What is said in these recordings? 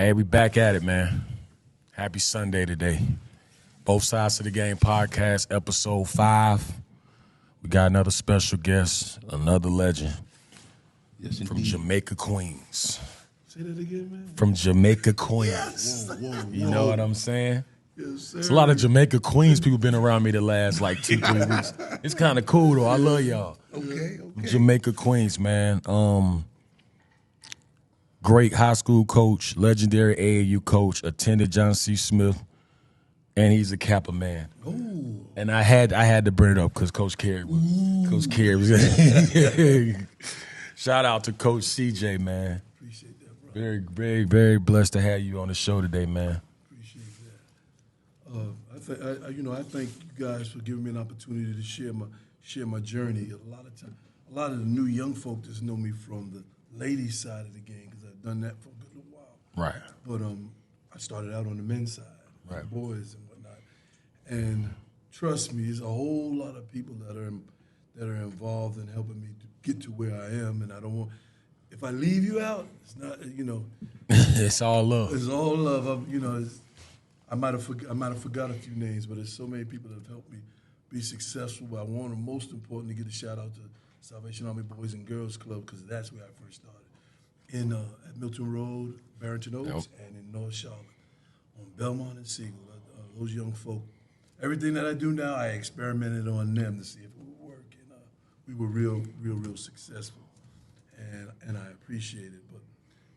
Hey, we back at it, man. Happy Sunday today. Both Sides of the Game podcast, episode 5. We got another special guest, another legend. Yes, from indeed. Jamaica, Queens. Say that again, man. From Jamaica, Queens. Yes. Whoa. You know what I'm saying? Yes, sir. It's a lot of Jamaica, Queens people been around me the last like 2-3 weeks. It's kind of cool though. I love y'all. Okay. Jamaica, Queens, man. Great high school coach, legendary AAU coach, attended John C. Smith, and he's a Kappa man. Ooh. And I had to bring it up because Coach Carey was. Shout out to Coach CJ, man. Appreciate that, bro. Very, very, very blessed to have you on the show today, man. Appreciate that. I thank you guys for giving me an opportunity to share my journey. A lot of the new young folk just know me from the ladies' side of the game because I've done that for a good little while. Right. But I started out on the men's side, right, boys and whatnot. And trust me, there's a whole lot of people that are involved in helping me to get to where I am. And I don't want, if I leave you out, it's not, it's all love. It's all love. I might have forgot a few names, but there's so many people that have helped me be successful. But I want to, most importantly, give a shout out to Salvation Army Boys and Girls Club because that's where I first started. At Milton Road, Barrington Oaks, and in North Charlotte, on Belmont and Siegel. Those young folk. Everything that I do now, I experimented on them to see if it would work, and we were real successful, and I appreciate it. But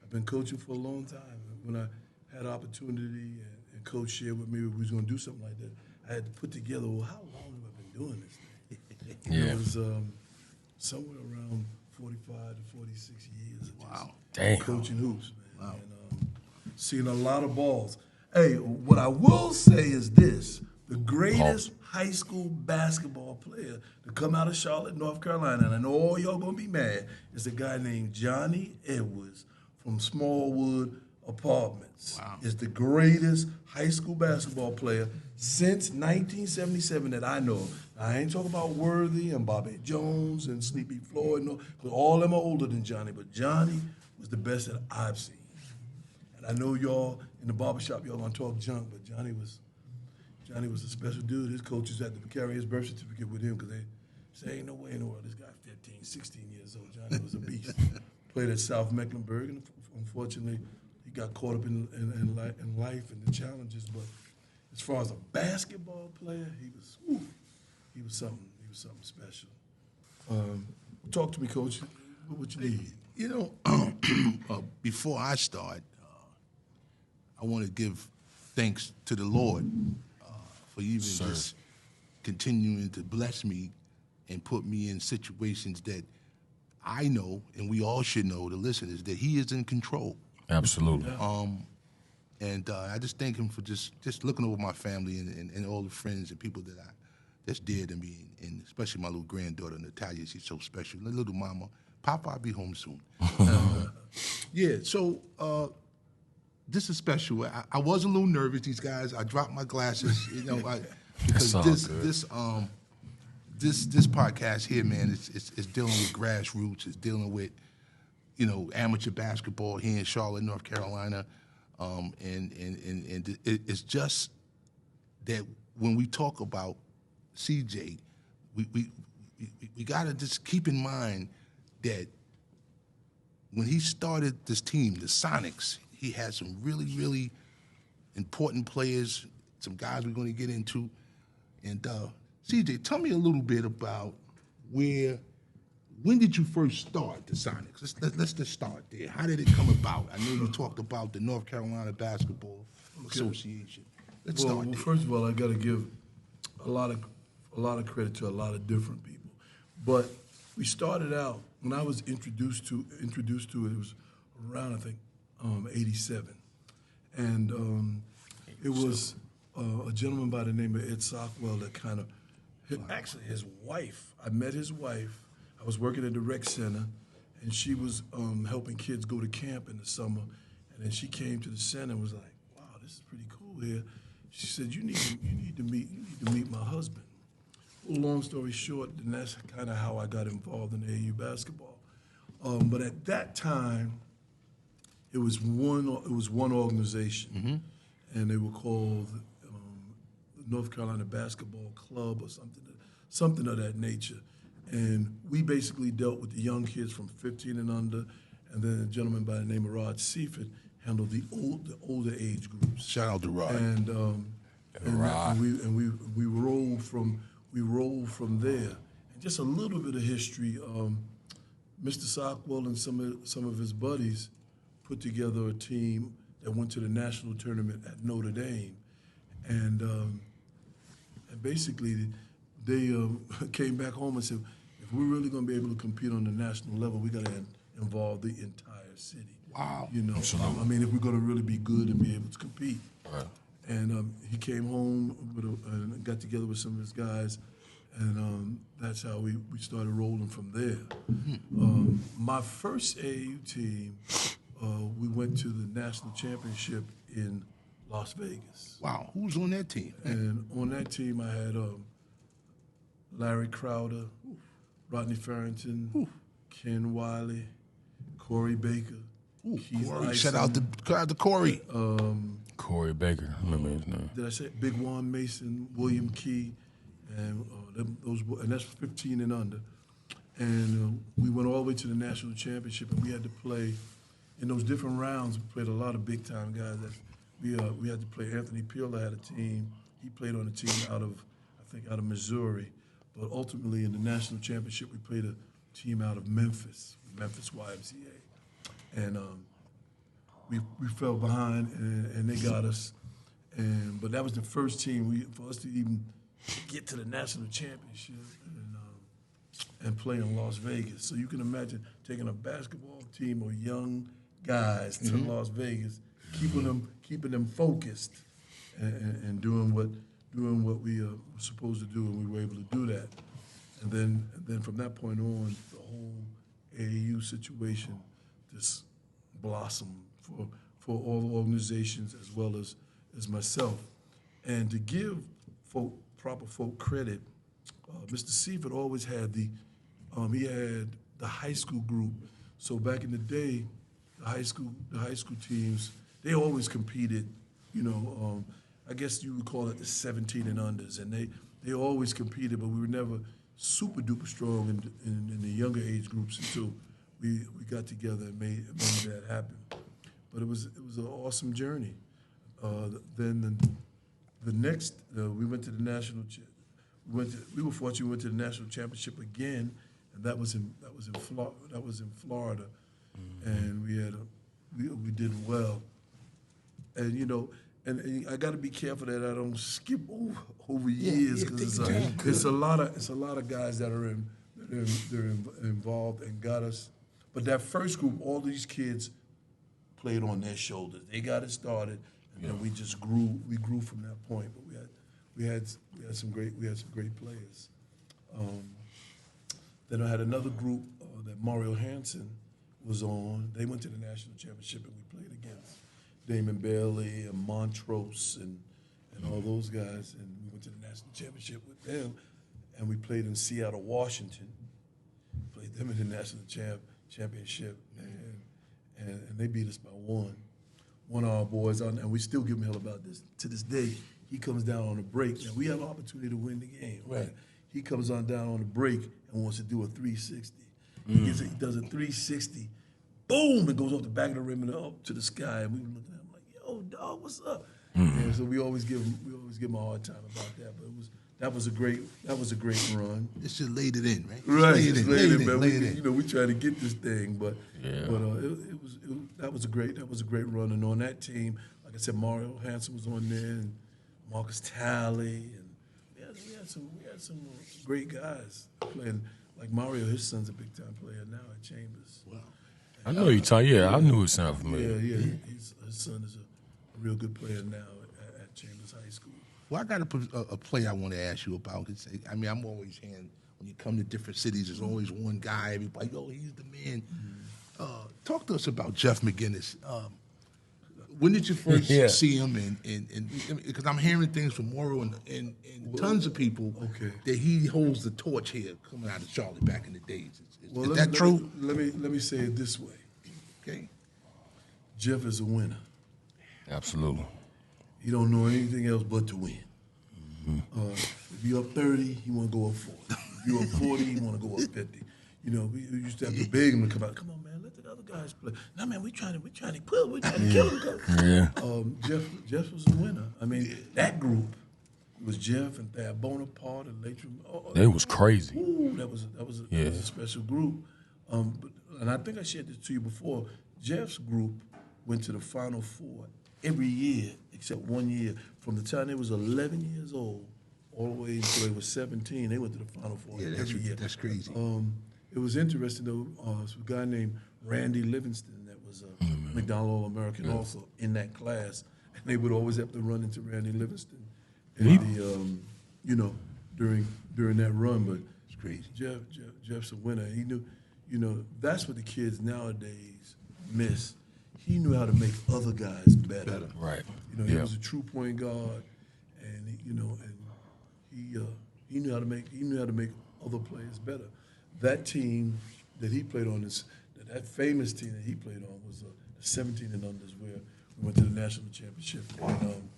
I've been coaching for a long time. When I had opportunity and Coach shared with me we was going to do something like that, I had to put together, well, how long have I been doing this thing? Yeah. It was somewhere around 45 to 46 years. Wow. Damn. Coaching hoops, man. Wow. And seeing a lot of balls. Hey, what I will say is this. The greatest high school basketball player to come out of Charlotte, North Carolina, and I know all y'all going to be mad, is a guy named Johnny Edwards from Smallwood Apartments. Wow. Is the greatest high school basketball player since 1977 that I know of. I ain't talking about Worthy and Bobby Jones and Sleepy Floyd, no, because all of them are older than Johnny, but Johnny was the best that I've seen. And I know y'all in the barbershop, y'all gonna talk junk, but Johnny was a special dude. His coaches had to carry his birth certificate with him because they say, ain't no way in the world this guy 15, 16 years old. Johnny was a beast. Played at South Mecklenburg, and unfortunately, he got caught up in life and the challenges. But as far as a basketball player, he was something special. Talk to me, Coach. What you need? Before I start, I want to give thanks to the Lord for even just continuing to bless me and put me in situations that I know, and we all should know, the listeners, that He is in control. Absolutely. And I just thank Him for just looking over my family and all the friends and people that's dear to me, and especially my little granddaughter, Natalia. She's so special. Little mama. Papa, I'll be home soon. So this is special. I was a little nervous, these guys. I dropped my glasses, because this podcast here, man, it's dealing with grassroots. It's dealing with, amateur basketball here in Charlotte, North Carolina. And it's just that when we talk about CJ, we gotta just keep in mind that when he started this team, the Sonics, he had some really, really important players, some guys we're going to get into. And CJ, tell me a little bit about when did you first start the Sonics? Let's just start there. How did it come about? I know you talked about the North Carolina Basketball Association. Let's start there. First of all, I got to give a lot of credit to a lot of different people. But we started out, when I was introduced to it was around, I think, 87. And it was a gentleman by the name of Ed Sockwell that kind of, actually his wife, I met his wife. I was working at the rec center, and she was helping kids go to camp in the summer. And then she came to the center and was like, wow, this is pretty cool here. She said, you need to meet my husband. Well, long story short, and that's kind of how I got involved in AAU basketball. But at that time, It was one organization, and they were called the North Carolina Basketball Club or something of that nature. And we basically dealt with the young kids from 15 and under, and then a gentleman by the name of Rod Seifert handled the older age groups. Shout out to Rod. And Rod. we rolled from there. And just a little bit of history. Mr. Sockwell and some of his buddies put together a team that went to the national tournament at Notre Dame, and basically they came back home and said, if we're really going to be able to compete on the national level, we got to involve the entire city. Wow. You know, I mean, if we're going to really be good and be able to compete. Right. And he came home and got together with some of his guys, and that's how we started rolling from there. My first AAU team, we went to the national championship in Las Vegas. Wow. Who's on that team? And on that team, I had Larry Crowder, Rodney Farrington, Ken Wiley, Corey Baker, Keith Corey. Shout Eisen, out to Corey. Corey Baker, I remember his name. Did I say Big Juan Mason, William Key, and and that's 15 and under. And we went all the way to the national championship, and we had to play in those different rounds. We played a lot of big time guys. We had to play. Anthony Peeler had a team. He played on a team out of Missouri, but ultimately in the national championship we played a team out of Memphis YMCA, and we fell behind and they got us. But that was the first team for us to even get to the national championship and play in Las Vegas. So you can imagine taking a basketball team of young guys to Las Vegas, keeping them focused and doing what we were supposed to do, and we were able to do that. And then from that point on, the whole AAU situation just blossomed for all the organizations as well as myself. And to give proper folk credit, Mr. Seifert always had he had the high school group. So back in the day, the high school teams, they always competed, I guess you would call it the 17 and unders, and they always competed, but we were never super duper strong in the younger age groups until we got together and made that happen. But it was an awesome journey. Then the next we went to the national. We were fortunate. We went to the national championship again, and that was in Florida, and we did well. And and I got to be careful that I don't skip over years because it's a lot of guys that are involved and got us. But that first group, all these kids played on their shoulders. They got it started, and then we just grew. We grew from that point. But we had some great players. Then I had another group that Mario Hansen was on. They went to the national championship, and we played against Damon Bailey and Montrose and all those guys, and we went to the national championship with them, and we played in Seattle, Washington. Played them in the national championship, and they beat us by one. One of our boys, and we still give him hell about this to this day. He comes down on a break. Now we have an opportunity to win the game. Right? He comes down on the break and wants to do a 360. He does a 360. Boom! It goes off the back of the rim and up to the sky. And we were looking at him like, "Yo, dog, what's up?" And so we always give him a hard time about that. But that was a great run. It's just laid it in, right? Right, just laid it in. We tried to get this thing, but that was a great run. And on that team, like I said, Mario Hansen was on there, and Marcus Talley, and we had some great guys playing. Like Mario, his son's a big time player now at Chambers. Wow. I know you talking. Yeah, I knew it sounded familiar. Yeah. His son is a real good player now at Chambers High School. Well, I got a play I want to ask you about. I'm always hearing when you come to different cities, there's always one guy. Everybody, he's the man. Talk to us about Jeff Mcginness. When did you first see him? And because I'm hearing things from Morrow and tons of people that he holds the torch here coming out of Charlotte back in the days. Is that true? Let me say it this way. Okay. Jeff is a winner. Absolutely. He don't know anything else but to win. If you're up 30, he want to go up 40. If you're up 40, he want to go up 50. You know, we used to have to beg him to come out. Come on, man, let the other guys play. No, man, we trying to kill him, coach. Yeah. Jeff was a winner. I mean, that group was Jeff and Thad Bonaparte and Latrim. They was crazy. Ooh, that was a special group. And I think I shared this to you before. Jeff's group went to the Final Four every year except 1 year. From the time they was 11 years old all the way until they was 17, they went to the Final Four every year. That's crazy. It was interesting, though. There's a guy named Randy Livingston that was a McDonald All-American also in that class. And they would always have to run into Randy Livingston during that run. But It's crazy. Jeff's a winner. He knew, that's what the kids nowadays miss. He knew how to make other guys better. Right. He was a true point guard, and he knew how to make other players better. That team that he played on that famous team that he played on was the 17 and unders, where we went to the national championship. And,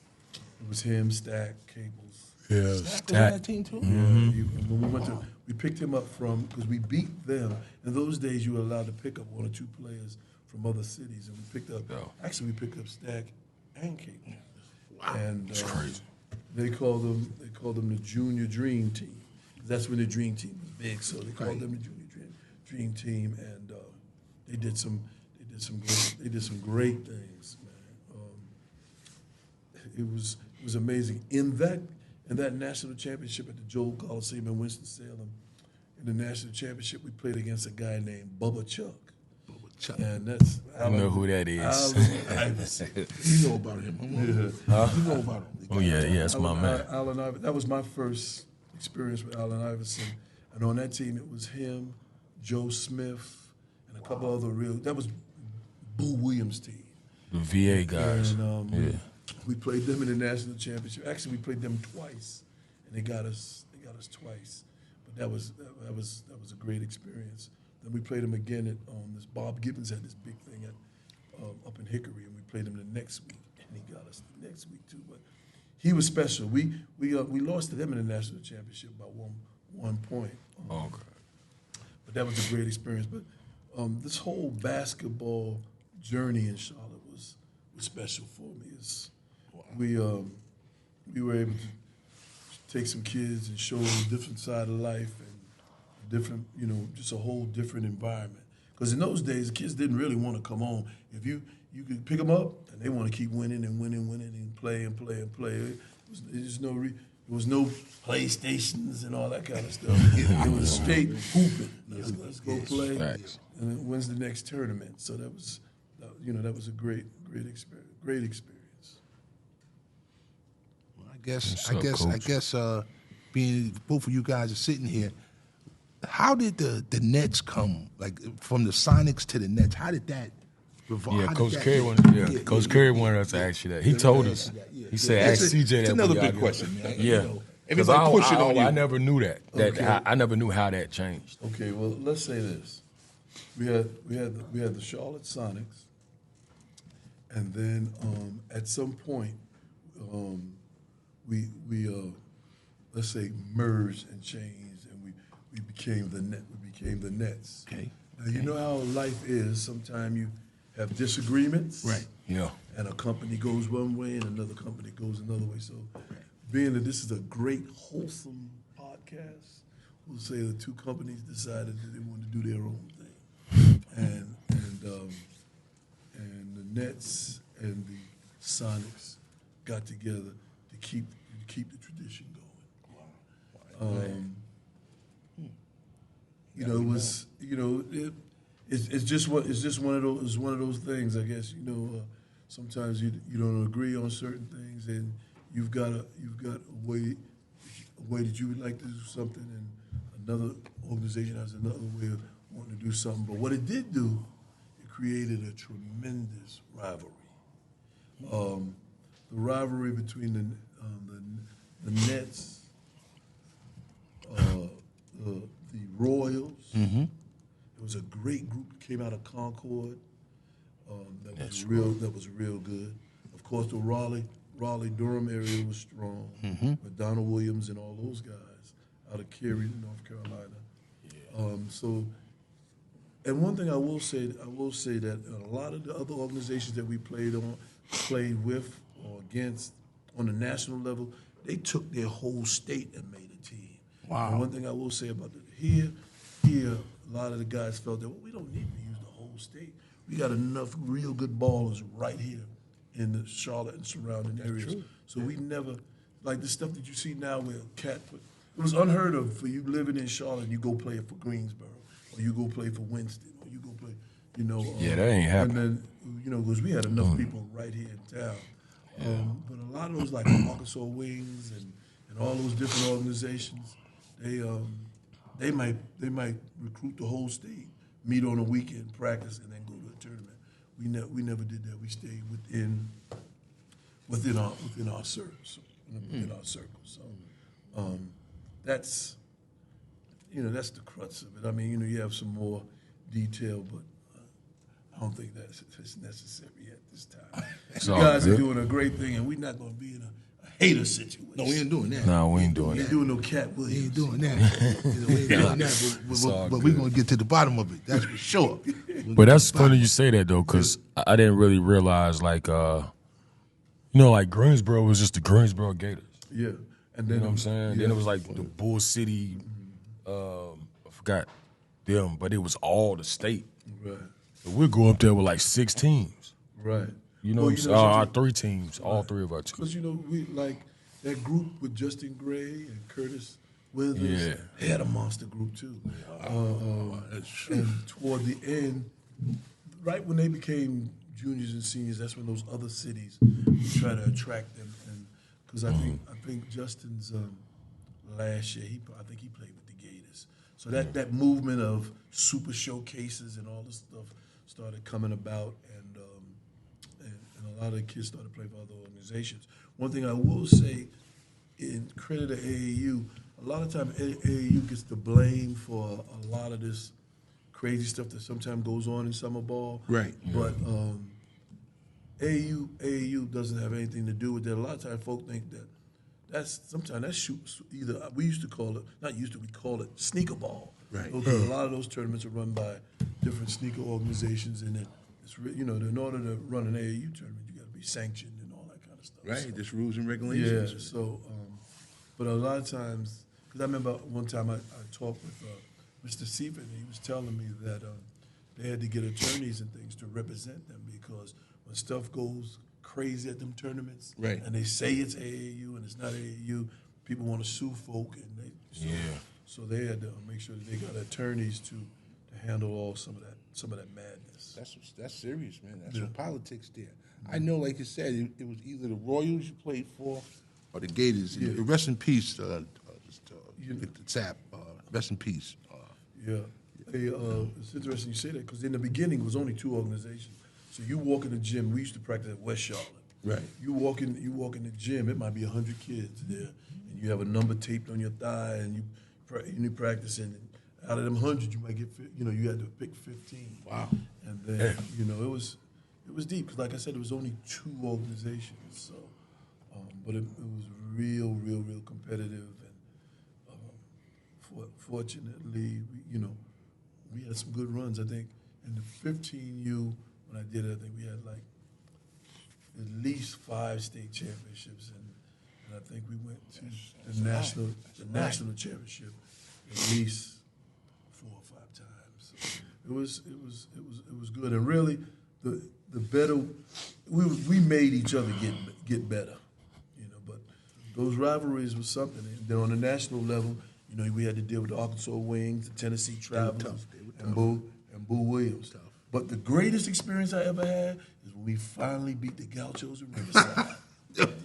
it was him, Stack, Cables. Yeah, Stack was on that team too. When we picked him up because we beat them. In those days, you were allowed to pick up one or two players from other cities, and we picked up Stack and Cables. Wow, and It's crazy. They called them the Junior Dream Team. That's when the Dream Team was big, so they called them the Junior Dream Team, and they did some great things, man. It was amazing. In that national championship at the Joel Coliseum in Winston-Salem, in the national championship, we played against a guy named Bubba Chuck. And that's I know who that is. Allen Iverson. You know about him. You know about him. Oh yeah, that's my man. Allen Iverson. That was my first experience with Allen Iverson. And on that team, it was him, Joe Smith, and a couple other that was Boo Williams' team. The VA guys. And we played them in the national championship. Actually, we played them twice, and they got us twice. But that was a great experience. Then we played them again at this. Bob Gibbons had this big thing up in Hickory, and we played him the next week, and he got us the next week too. But he was special. We lost to them in the national championship by one point. Okay. But that was a great experience. But this whole basketball journey in Charlotte was special for me. We were able to take some kids and show them a different side of life and different, just a whole different environment. Because in those days, the kids didn't really want to come home. If you could pick them up, and they want to keep winning and winning and play and play and play. There was no PlayStations and all that kind of stuff. It was straight hooping. Let's go play. Facts. And then when's the next tournament? So that was a great experience. Well, I guess being both of you guys are sitting here, how did the Nets come? Like from the Sonics to the Nets, how did that revolve? Yeah, Coach Curry wanted us to ask you that. He told us. He said, "Ask CJ that." It's another big question, man. Yeah, because I never knew that. I never knew how that changed. Okay, well, let's say this: we had the Charlotte Sonics, and then at some point we let's say merged and changed, and we became the Nets. Okay. Now you know how life is. Sometimes you have disagreements. Right. Yeah. And a company goes one way and another company goes another way. So being that this is a great, wholesome podcast, we'll say the two companies decided that they wanted to do their own thing. And the Nets and the Sonics got together to keep the tradition going. It's just one of those things. I guess sometimes you don't agree on certain things, and you've got a way that you would like to do something, and another organization has another way of wanting to do something. But what it did do, it created a tremendous rivalry. The rivalry between the Nets, the Royals. Mm-hmm. It was a great group that came out of Concord that That was real good. Of course, the Raleigh-Durham area was strong. With Donald Williams and all those guys out of Cary, North Carolina. And one thing I will say that a lot of the other organizations that we played with or against on the national level, they took their whole state and made a team. Wow. And one thing I will say about here, a lot of the guys felt that we don't need to use the whole state. We got enough real good ballers right here in the Charlotte and surrounding areas. True. So we never, like the stuff that you see now where Cat put, it was unheard of for you living in Charlotte and you go play for Greensboro, or you go play for Winston, or you go play, that ain't happening. And then, because we had enough people right here in town. But a lot of those, like Arkansas Wings and all those different organizations, they might recruit the whole state, meet on a weekend, practice, and then go to a tournament. We never did that. We stayed within our circles, within our circle. So that's the crux of it. I mean, you have some more detail, but I don't think that's necessary at this time. You guys are doing a great thing, and we're not going to be in a hater situation. No, we ain't doing that. No, we ain't doing We ain't that. doing no Cat Williams. We ain't doing that. We ain't doing that. But we're going to get to the bottom of it. That's for sure. But that's funny you say that, though, because I didn't really realize, like Greensboro was just the Greensboro Gators. Yeah. And then, You know what I'm saying? Yeah. Then it was like the Bull City, I forgot them, but it was all the state. Right. So we'd go up there with like 6 teams. Right. You know what I'm saying? Our 3 teams, all 3 of our teams. Because, we like that group with Justin Gray and Curtis Withers. Yeah. They had a monster group, too. And toward the end, right when they became juniors and seniors, that's when those other cities try to attract them. Because I think Justin's last year, I think he played with the Gators. So that movement of super showcases and all this stuff started coming about, and a lot of the kids started playing for other organizations. One thing I will say, in credit to AAU, a lot of times AAU gets the blame for a lot of this crazy stuff that sometimes goes on in summer ball. Right. But AAU doesn't have anything to do with that. A lot of times folk think that's either, we used to call it, not used to, we call it sneaker ball. Right. A lot of those tournaments are run by different sneaker organizations, and it's in order to run an AAU tournament, you got to be sanctioned and all that kind of stuff. Right, So, there's rules and regulations. yeah, so, but a lot of times, because I remember one time I talked with Mr. Seaman, and he was telling me that they had to get attorneys and things to represent them, because when stuff goes crazy at them tournaments, Right. and they say it's AAU and it's not AAU, people want to sue folk, and so they had to make sure that they got attorneys to handle all some of that madness. That's serious, man. That's some politics there. I know, like you said, it was either the Royals you played for or the Gators. Yeah. Rest in peace, Tap. Rest in peace. Yeah. It's interesting you say that, because in the beginning it was only 2 organizations. So you walk in the gym, we used to practice at West Charlotte. Right. You walk in the gym, it might be 100 kids there, and you have a number taped on your thigh, and you practice, and out of them 100, you might get, you had to pick 15. Wow. And then, it was deep, because like I said, it was only 2 organizations. So, but it was real competitive, and fortunately, we had some good runs. I think in the 15U, when I did it, I think we had like at least 5 state championships, and I think we went to the national championship at least 4 or 5 times. So it was good, and really the better we made each other get better, But those rivalries was something. And then on the national level, we had to deal with the Arkansas Wings, the Tennessee Travelers, and Boo Williams. But the greatest experience I ever had is when we finally beat the Gauchos in Riverside.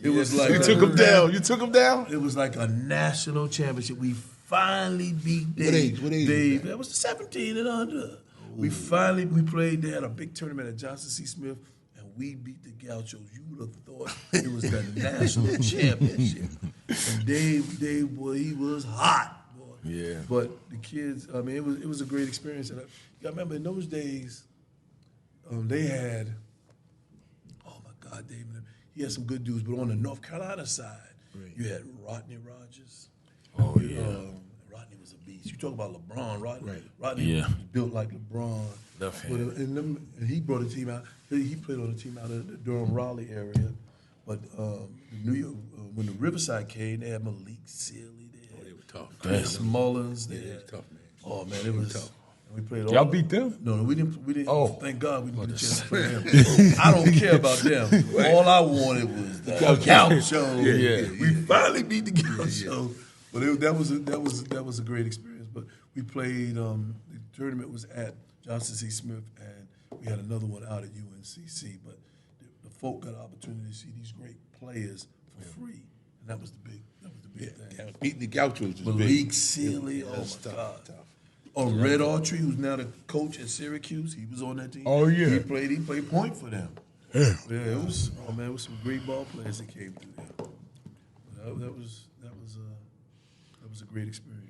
It was like You took them down. You took them down? It was like a national championship. We finally beat Dave. What age Dave. That was 17 and under. We played. They had a big tournament at Johnson C. Smith, and we beat the Gauchos. You would have thought it was the national championship. And Dave, boy, he was hot. Boy. Yeah. But the kids, I mean, it was a great experience. And I remember in those days, they had David. He had some good dudes, but on the North Carolina side, you had Rodney Rogers. Oh, yeah. Rodney was a beast. You talk about LeBron, Rodney. Right. Rodney Yeah. was built like LeBron. Left But, hand. and he brought a team out. He played on a team out of the Durham-Raleigh area. But New York, when the Riverside came, they had Malik Sealy. They were tough. Chris Mullins. Yeah, They they had, was tough, man. oh man, it was tough. We played all. Y'all beat them? No, we didn't. We didn't. Oh. Thank God we didn't get a chance to play them. I don't care about them. All I wanted was the gaucho. Yeah. We finally beat the gaucho. But that was a great experience. But we played. The tournament was at Johnson C. Smith, and we had another one out at UNCC. But the folk got an opportunity to see these great players for free, and that was the big thing. Yeah, beating the Gauchos was Malik big. Sealy, oh That's my tough, God. tough. Oh, Red Autry, who's now the coach at Syracuse, he was on that team. Oh, yeah. He played point for them. Yeah. Yeah, it was some great ball players that came through there. That was a great experience.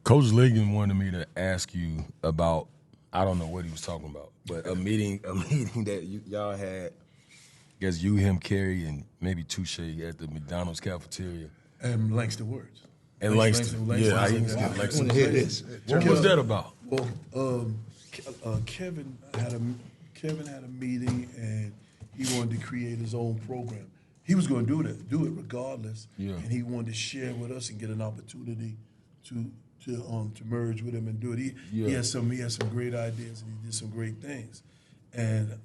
Coach Ligon wanted me to ask you about, I don't know what he was talking about, but a meeting that y'all had, I guess you, him, Kerry, and maybe Touche at the McDonald's cafeteria. And Langston Words. And Langston. Yeah, I even I skipped want Langston. to hear this. What was that about? Well, Kevin had a meeting, and he wanted to create his own program. He was going to do it regardless, Yeah. and he wanted to share with us and get an opportunity to merge with him and do it. He had some great ideas, and he did some great things. And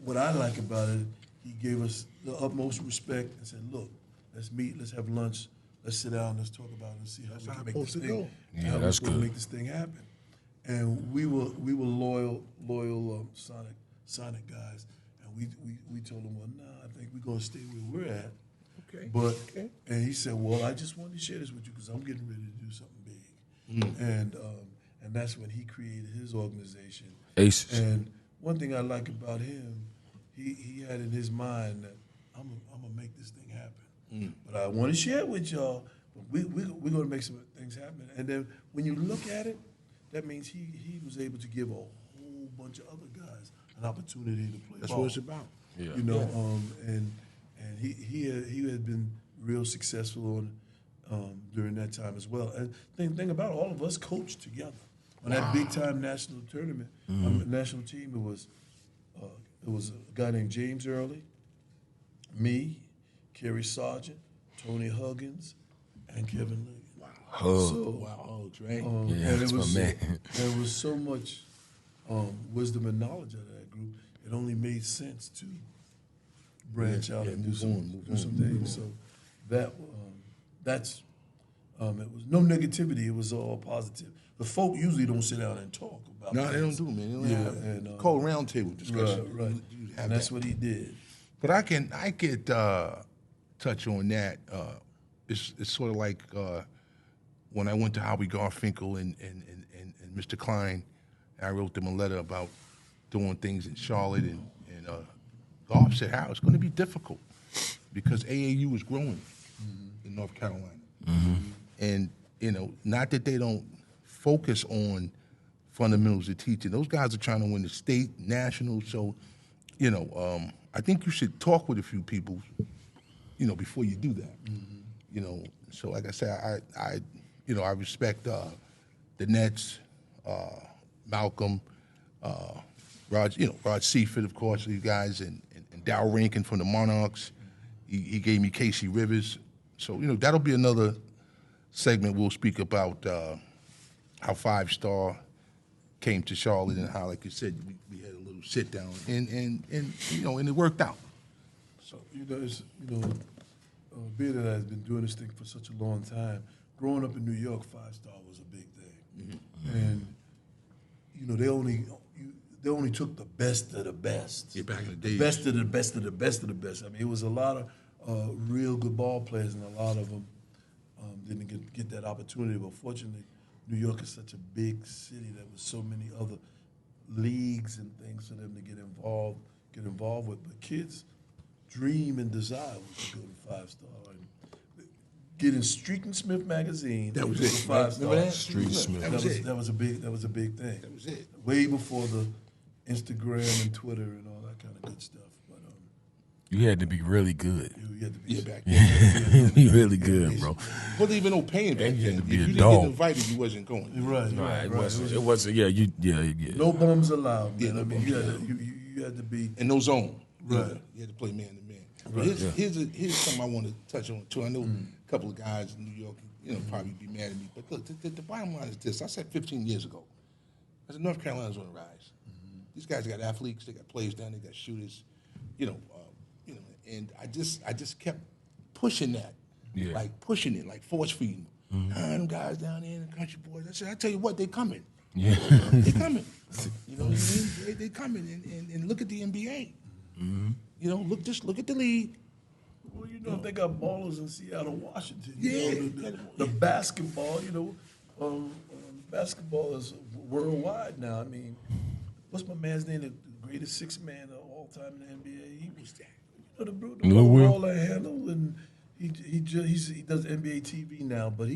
what I like about it, he gave us the utmost respect and said, "Look, let's meet, let's have lunch, let's sit down, let's talk about it, and see how we can make this thing. Yeah, how that's we can good. make this thing happen." And we were loyal Sonic guys, and we told him, "Well, I think we're gonna stay where we're at." Okay. But and he said, "Well, I just wanted to share this with you because I'm getting ready to do something big." And that's when he created his organization. Aces. And one thing I like about him, he had in his mind that I'm gonna make this thing happen. But I want to share it with y'all. But we're gonna make some things happen. And then when you look at it, that means he was able to give a whole bunch of other guys an opportunity to play That's ball. what it's about. Yeah. You know, and he had been real successful during that time as well. And thing about it, all of us coached together on that big time national tournament, national team. It was a guy named James Early, me, Kerry Sargent, Tony Huggins, and Kevin Lee. Wow, Dre. Yeah, And that's it was my man. there was so much wisdom and knowledge out of that group. It only made sense to branch out and do some things. So that's it was no negativity. It was all positive. The folk usually don't sit down and talk about. No, they don't things. do, man. They don't Yeah, have and, cold round table discussion. Right. You have And that's that. what he did. But I could touch on that. It's sort of like when I went to Howie Garfinkel and Mr. Klein. I wrote them a letter about doing things in Charlotte, and Garf said, "How it's going to be difficult because AAU is growing in North Carolina, and not that they don't focus on fundamentals of teaching. Those guys are trying to win the state, national. So, I think you should talk with a few people, before you do that. So like I said, I respect the Nets, Malcolm, Rod Seaford, of course, these guys, and Dow Rankin from the Monarchs. He gave me Casey Rivers. So, that'll be another segment we'll speak about how 5 Star came to Charlotte and how, like you said, we had a little sit down and it worked out. So being that I've been doing this thing for such a long time, growing up in New York, 5 Star was a big thing, and they only took the best of the best. Yeah, back in the days. Best of the best of the best of the best. I mean, it was a lot of real good ball players, and a lot of them didn't get that opportunity. But fortunately, New York is such a big city that with so many other leagues and things for them to get involved with. But kids dream and desire was to go to 5 Star. And get in Street and Smith magazine. That was to it. 5 Star. Remember that? Street Smith. That was it. That was a big thing. That was it. Way before the Instagram and Twitter and all that kind of good stuff. But You had to be really good. You had to be back then. You really good, bro. Wasn't even no paying back And you then. had to If be you a didn't dog. get invited, you wasn't going. Right. It wasn't. Yeah, yeah. No bums allowed, man. Yeah, no I mean, bums you allowed. had to be. In no zone. Right. You had to play man to man. But here's something I want to touch on too. I know a couple of guys in New York, probably be mad at me. But look, the bottom line is this. I said 15 years ago, I said North Carolina's on the rise. These guys got athletes, they got players down, they got shooters, and I just kept pushing that, like pushing it, like force feeding. Them guys down there in the country boys. I said, I tell you what, they coming. Yeah. They coming. You know what I mean? They coming, and look at the NBA. Look at the league. Well, they got ballers in Seattle, Washington. Yeah. The basketball, basketball is worldwide now. I mean, what's my man's name? The greatest six man of all time in the NBA. He was that. The ball handle, and he does NBA TV now. But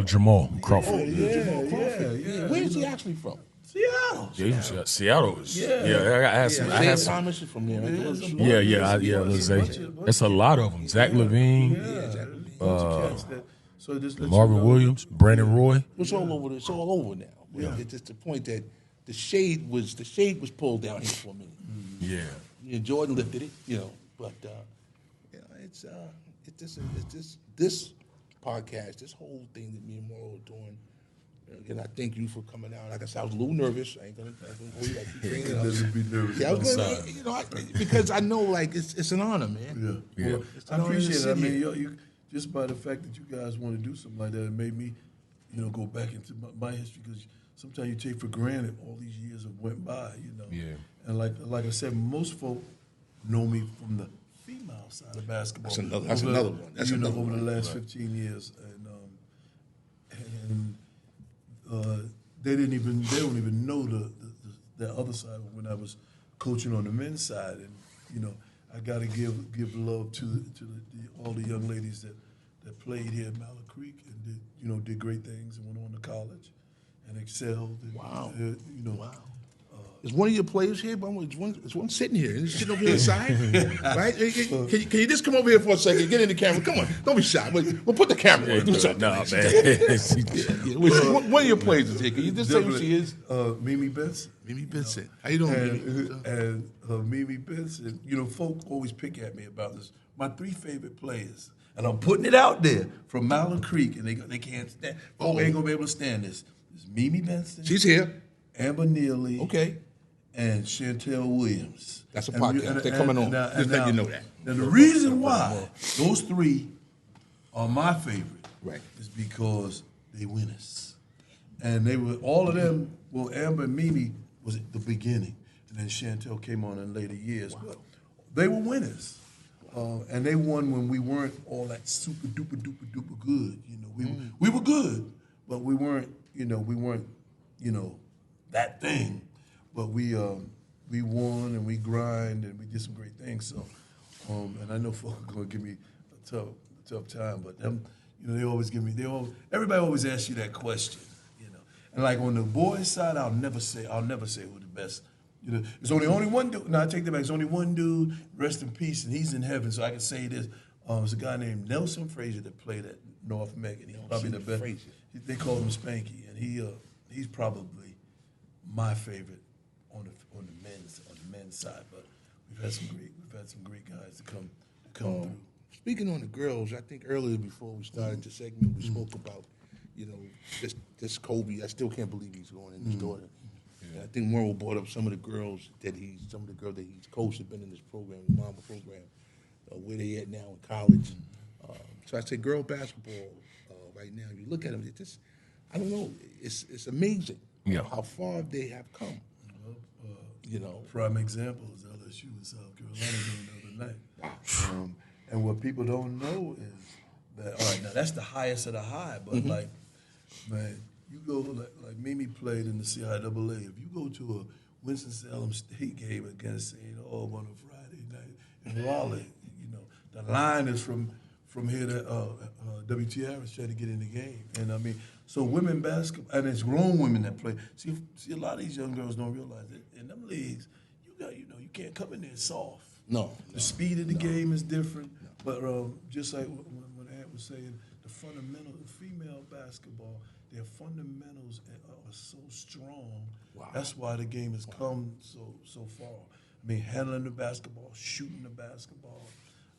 Jamal Crawford. Jamal Crawford. Yeah. Where's he actually from? Seattle. Yeah, Seattle is. Yeah. I had some. Thomas is from there. That's a lot of them. Zach Levine, Marvin Williams, Brandon Roy. It's all over. It's all over now. Yeah. It's just the point that the shade was pulled down here for a minute. Yeah. Jordan lifted it, but it's this podcast, this whole thing that me and Morrow are doing. Again, I thank you for coming out. Like I said, I was a little nervous. I ain't gonna hold you. I keep bringing it up. Be nervous. Yeah, I was gonna, because I know, like, it's an honor, man. Yeah. Well, I appreciate it. I mean, you just by the fact that you guys want to do something like that, it made me, go back into my history, because sometimes you take for granted all these years have went by, Yeah. And like I said, most folk know me from the female side of basketball. That's another one. That's another over one. the last 15 years, and they don't even know the other side when I was coaching on the men's side, and I got to give love to all the young ladies that played here at Mallard Creek and did great things and went on to college and excelled. And, Wow. Wow. Is one of your players here? Is one sitting here? Is sitting over here on the side? Right? Can you just come over here for a second? Get in the camera. Come on. Don't be shy. We'll put the camera on. Do something. No, man. One of your players is here. Can you just say who she is? Mimi Benson. Mimi Benson. How you doing, Mimi? And Mimi Benson, folk always pick at me about this. My three favorite players, and I'm putting it out there, from Mallard Creek, and they can't stand. Folk ain't gonna be able to stand this. It's Mimi Benson. She's here. Amber Neely. Okay. And Chantel Williams. That's a podcast. They're coming on. Just let you know that. Now, the reason why those three are my favorite is because they winners. And they were, all of them, well, Amber and Mimi was at the beginning. And then Chantel came on in later years. Wow. But they were winners. And they won when we weren't all that super duper duper duper good. We were good, but we weren't that thing. But we won and we grind and we did some great things. So, and I know folk are gonna give me a tough time, but them, they always give me. Everybody always asks you that question, And like on the boys' side, I'll never say who the best. There's only one dude. No, I take that back. There's only one dude. Rest in peace, and he's in heaven. So I can say this. There's a guy named Nelson Frazier that played at North Meccan. He's probably the best. They call him Spanky, and he's probably my favorite on the men's side. But we've had some great guys to come through. Speaking on the girls, I think earlier before we started the segment, we spoke about this Kobe. I still can't believe he's going in his daughter. Yeah. I think Merle brought up some of the girls that he's coached have been in this program, the Mamba program, where they at now in college. So I say girl basketball right now. You look at them, I don't know. It's amazing how far they have come. Prime example is LSU in South Carolina the other night. Wow. And what people don't know is that, all right, now that's the highest of the high, but like, man, you go, like Mimi played in the CIAA. If you go to a Winston-Salem State game against St. Aug on a Friday night in Raleigh, the line is from here to WTR is trying to get in the game. And I mean, so women basketball, and it's grown women that play. See, a lot of these young girls don't realize that in them leagues, you can't come in there soft. No. The speed of the game is different. But just like when Ed was saying, the fundamental of female basketball, their fundamentals are so strong. Wow. That's why the game has come so far. I mean, handling the basketball, shooting the basketball.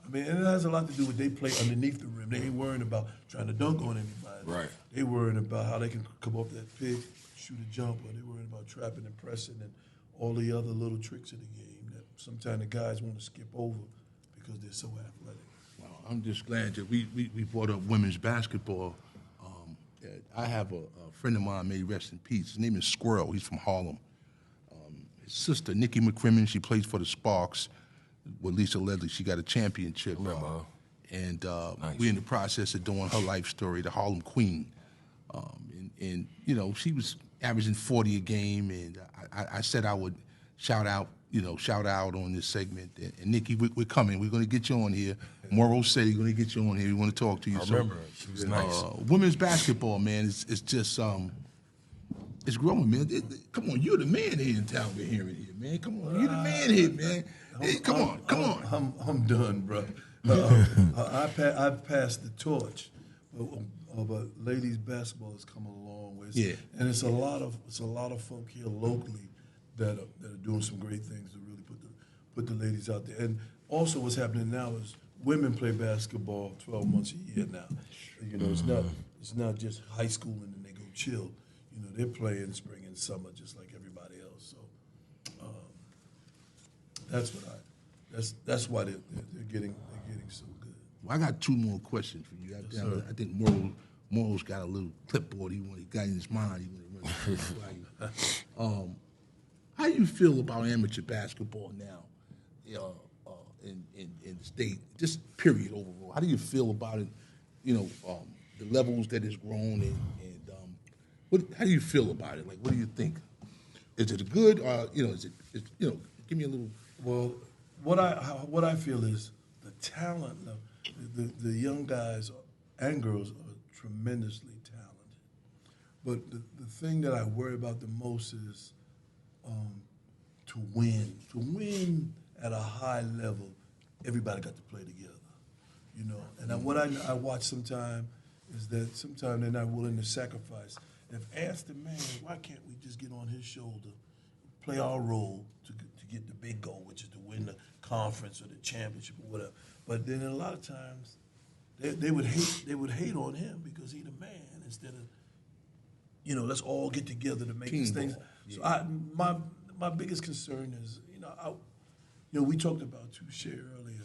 I mean, and it has a lot to do with they play underneath the rim. They ain't worrying about trying to dunk on anybody. Right. They worrying about how they can come up that pick, shoot a jumper. They worrying about trapping and pressing and all the other little tricks of the game that sometimes the guys want to skip over because they're so athletic. Well, I'm just glad that we brought up women's basketball. I have a friend of mine, may he rest in peace. His name is Squirrel. He's from Harlem. His sister, Nikki McCrimmon, she plays for the Sparks with Lisa Ledley. She got a championship. Remember her. And Nice. we're in the process of doing her life story, the Harlem Queen. And you know, she was averaging 40 a game, and I said I would shout out on this segment. And Nikki, we're coming. We're going to get you on here. Morrow said he's going to get you on here. We want to talk to you. I remember her. She was nice. Women's basketball, man, it's just it's growing, man. Come on, you're the man here in town. We're hearing here, man. Come on, you're the man here, man. Hey, come on. I'm done, bro. I've passed the torch, but ladies basketball has come a long way. Yeah. And it's a lot of folk here locally that are doing some great things to really put the ladies out there. And also, what's happening now is women play basketball 12 months a year now. You know, it's not just high school and then they go chill. You know, they're playing spring and summer just like everybody else. So that's why they're getting so good. Well, I got two more questions for you. I think Morrow's got a little clipboard he got in his mind. He wanted to run by you. How do you feel about amateur basketball now in the state? Just period overall. How do you feel about it? You know, the levels that it's grown and how do you feel about it? Like, what do you think? Is it good or give me a little. Well, what I feel is the talent, the young guys and girls are tremendously talented. But the thing that I worry about the most is to win. To win at a high level, everybody got to play together, you know. And what I watch sometimes is that sometimes they're not willing to sacrifice. If asked the man, why can't we just get on his shoulder, play our role to get the big goal, which is to win the conference or the championship or whatever. But then a lot of times they would hate on him because he's the man instead of, you know, let's all get together to make these things. Yeah. So my biggest concern is, we talked about Touche earlier.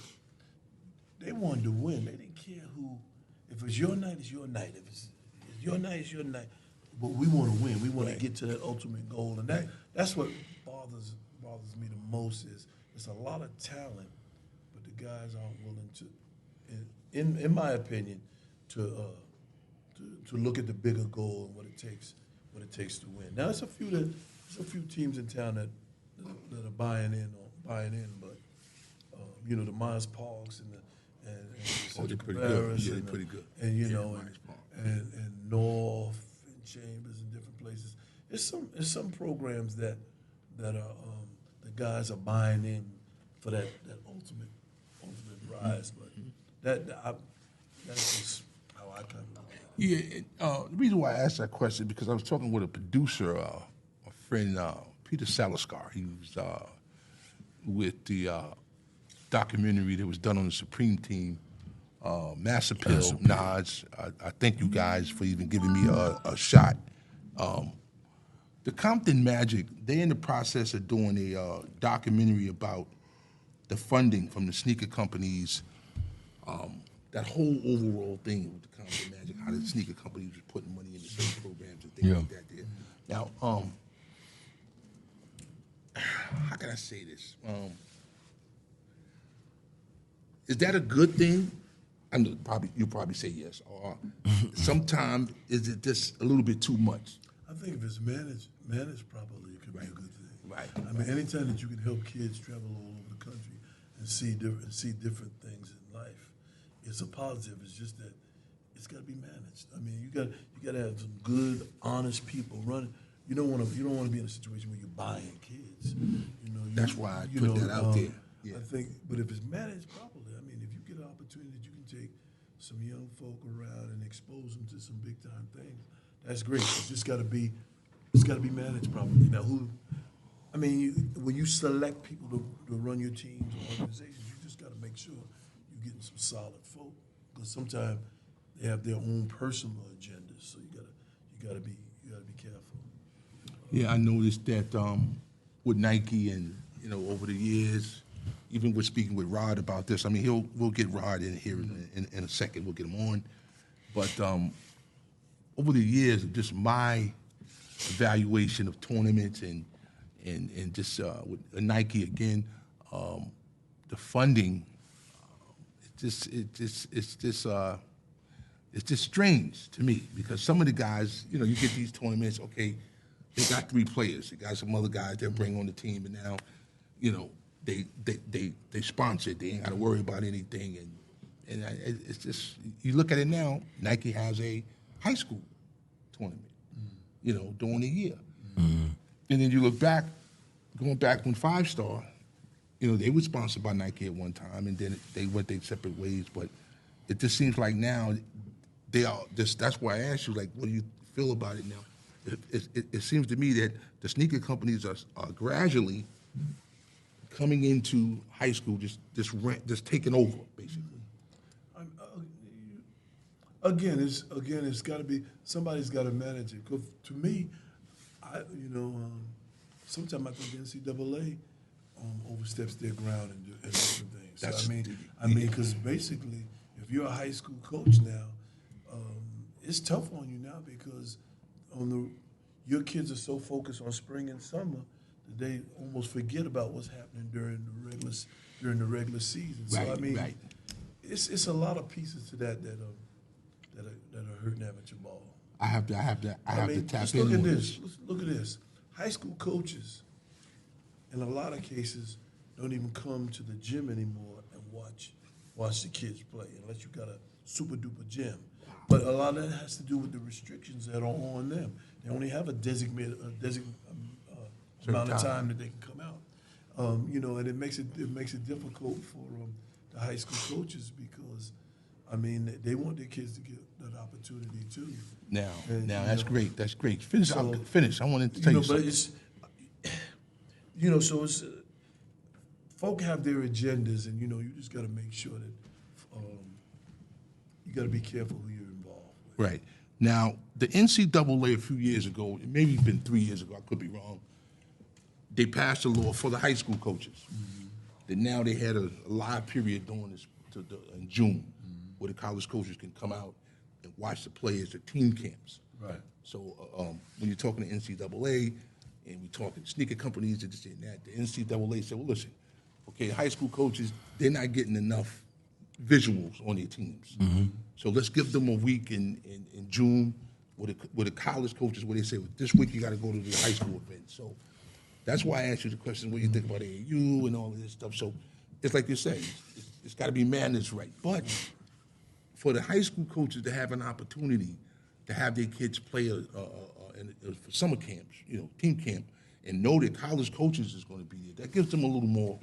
They wanted to win. They didn't care who. If it's your night, it's your night. If it's your night, it's your night. But we want to win. We want to get to that ultimate goal, and that's what bothers me the most. Is it's a lot of talent, but the guys aren't willing to, in my opinion, to look at the bigger goal and what it takes to win. Now there's a few teams in town that are buying in, but the Myers Parks and they're pretty good. Yeah, they're pretty good. And and North and Chambers and different places. There's some programs that are the guys are buying in for that ultimate prize. But that's just how I kind of look at it. Yeah, the reason why I asked that question is because I was talking with a producer, a friend, Peter Salaskar. He was with the documentary that was done on the Supreme Team, Mass Appeal, Nods. I thank you guys for even giving me a shot. The Compton Magic, they're in the process of doing a documentary about the funding from the sneaker companies, that whole overall thing with the Compton Magic, how the sneaker companies were putting money into certain programs and things like that there. Now, how can I say this? Is that a good thing? You'll probably say yes. Or sometimes is it just a little bit too much? I think if it's managed properly, it could be a good thing. Right. I mean, anytime that you can help kids travel all over the country and see different things in life, it's a positive. It's just that it's got to be managed. I mean, you got to have some good, honest people running. You don't want to be in a situation where you're buying kids. That's why I put that out there. Yeah. I think, but if it's managed properly, I mean, if you get an opportunity that you can take some young folk around and expose them to some big time things, that's great. It's just got to be managed properly. Now, I mean, when you select people to run your teams or organizations, you just got to make sure you're getting some solid folk, because sometimes they have their own personal agendas. So you gotta be careful. Yeah, I noticed that with Nike and, over the years, even with speaking with Rod about this, I mean, we'll get Rod in here in a second. We'll get him on. But over the years, just my evaluation of tournaments and just with Nike again, the funding, it's just strange to me, because some of the guys, you get these tournaments, okay, they got 3 players, they got some other guys they'll bring on the team, and now, they sponsor it. They ain't got to worry about anything, and it's just, you look at it now. Nike has a high school tournament, during the year, and then you look back, going back when 5 Star, they were sponsored by Nike at one time, and then they went their separate ways. But it just seems like now they are. That's why I asked you, like, what do you feel about it now? It seems to me that the sneaker companies are gradually coming into high school, just taking over, basically. Again, it's got to be, somebody's got to manage it. 'Cause to me, sometimes I think the NCAA oversteps their ground and different things. So, because basically, if you're a high school coach now, it's tough on you now, because your kids are so focused on spring and summer that they almost forget about what's happening during the regular season. So Right. it's a lot of pieces to that are hurting amateur ball. I have to tap just in. Look at this. Look at this. High school coaches, in a lot of cases, don't even come to the gym anymore and watch the kids play, unless you got a super duper gym. But a lot of that has to do with the restrictions that are on them. They only have a designated amount of time that they can come out. And it makes it difficult for the high school coaches, because they want their kids to get that opportunity too. Now that's great. That's great. Finish. I wanted to tell you something. But so it's folk have their agendas, and you just got to make sure that you got to be careful who you're involved with. Right. Now, the NCAA a few years ago, it maybe been 3 years ago, I could be wrong, they passed a law for the high school coaches. Mm-hmm. That now they had a live period during this in June, where the college coaches can come out and watch the players at team camps. Right. So when you're talking to NCAA and we're talking sneaker companies and this and that, the NCAA said, well, listen, okay, high school coaches, they're not getting enough visuals on their teams. Mm-hmm. So let's give them a week in June with the college coaches, where they say, well, this week you got to go to the high school event. So that's why I asked you the question, what do you think about AAU and all of this stuff. So it's like you say, it's got to be managed right. But for the high school coaches to have an opportunity to have their kids play for summer camps, team camp, and know that college coaches is going to be there, that gives them a little more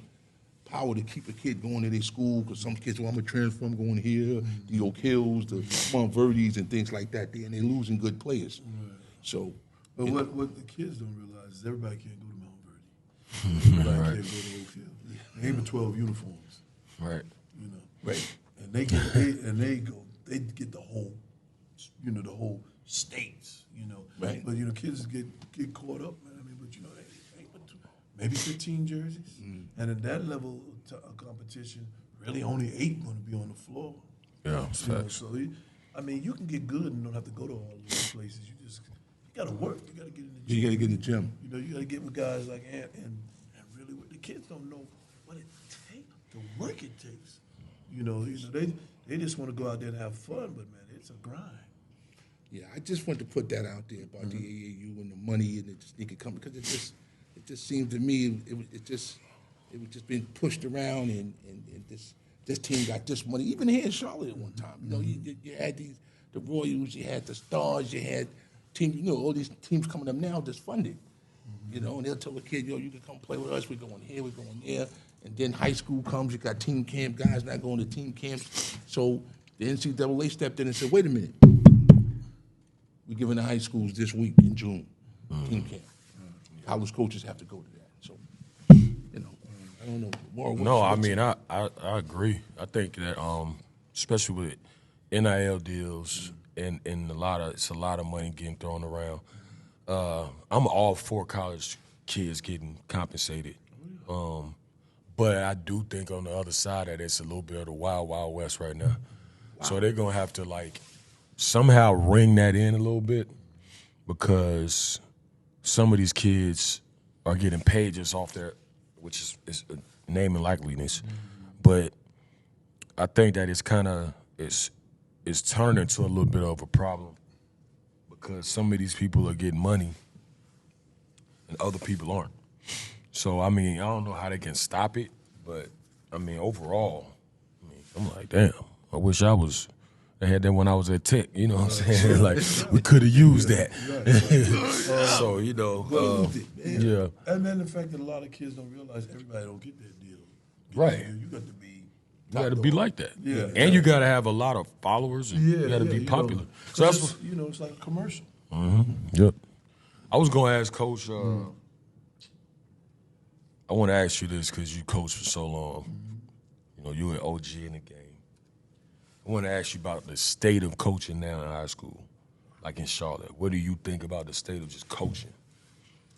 power to keep a kid going to their school, because some kids, I'm going to transfer, I'm going here, the Oak Hills, the Montverdis, and things like that, and they're losing good players. Right. So, but what the kids don't realize is everybody can't go to Montverde. Everybody can't go to Oak Hill. They ain't 12 uniforms. Right. Right. And they get the whole, the whole states. Right. But kids get caught up, man. But they ain't but maybe 15 jerseys, and at that level of competition, really only 8 going to be on the floor. Yeah. So you can get good and don't have to go to all those places. You got to work. You got to get in the gym. You got to get in the gym. You got to get with guys like Ant, and really, the kids don't know what it takes, the work it takes. They just want to go out there and have fun, but man, it's a grind. Yeah, I just want to put that out there about the AAU and the money and the sneaker company, because it just seemed to me it was just being pushed around, and this team got this money. Even here in Charlotte at one time, you had the Royals, you had the Stars, you had teams, all these teams coming up now just funded, and they'll tell the kid, you can come play with us. We're going here, we're going there, And then high school comes, you got team camp, guys not going to team camps. So the NCAA stepped in and said, wait a minute. We're giving the high schools this week in June, team camp. College coaches have to go to that. So, you know, I don't know. No, I mean, I agree. I think that, especially with NIL deals and it's a lot of money getting thrown around. I'm all for college kids getting compensated. But I do think on the other side that it's a little bit of the wild, wild west right now. Wow. So they're going to have to, like, somehow ring that in a little bit because some of these kids are getting paid just off their, which is name and likeliness. But I think that it's kind of, it's turned into a little bit of a problem because some of these people are getting money and other people aren't. So, I mean, I don't know how they can stop it, but, I mean, overall, I'm like, damn, I wish I had that when I was at Tech, you know what I'm saying? Like, we could have used that. So, you know, yeah. And then the fact that a lot of kids don't realize everybody don't get that deal. Right. You got to be... You got to be like that. Yeah. And you got to have a lot of followers and you got to be popular. So that's what, it's like a commercial. Yep. I was going to ask Coach... I want to ask you this because you coached for so long. You know, you were an OG in the game. I want to ask you about the state of coaching now in high school, like in Charlotte. What do you think about the state of just coaching?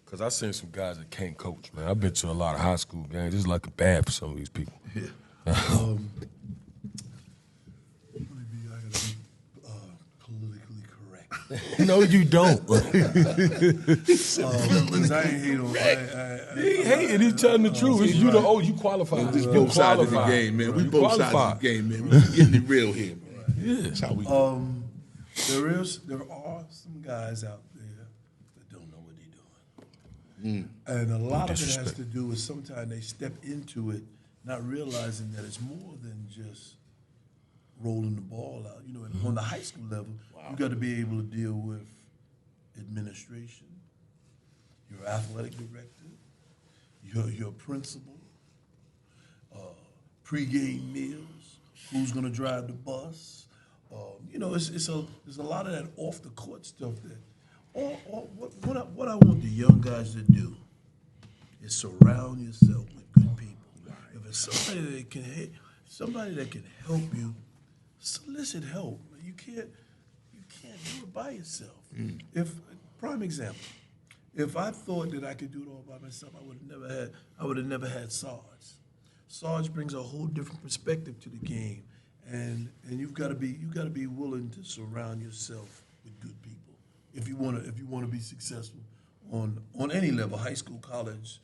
Because I've seen some guys that can't coach, man. I've been to a lot of high school games. It's like bad for some of these people. Yeah. Politically correct. No, you don't. Because I ain't hate on. He ain't hating. He's telling the truth. It's you you qualified. There's both sides of the game, man. We both sides of the game, man. We getting it real here, man. Yeah. That's how we There are some guys out there that don't know what they're doing. And a lot of it has to do with sometimes they step into it not realizing that it's more than just rolling the ball out. You know, on the high school level, you got to be able to deal with administration, your athletic director, your principal, pregame meals, who's going to drive the bus. There's a lot of that off the court stuff that. What I want the young guys to do is surround yourself with good people. If it's somebody that can help you, solicit help. You can't do it by yourself. Prime example, if I thought that I could do it all by myself, I would have never had Sarge. Sarge brings a whole different perspective to the game, and you've got to be willing to surround yourself with good people if you want to be successful on any level, high school, college,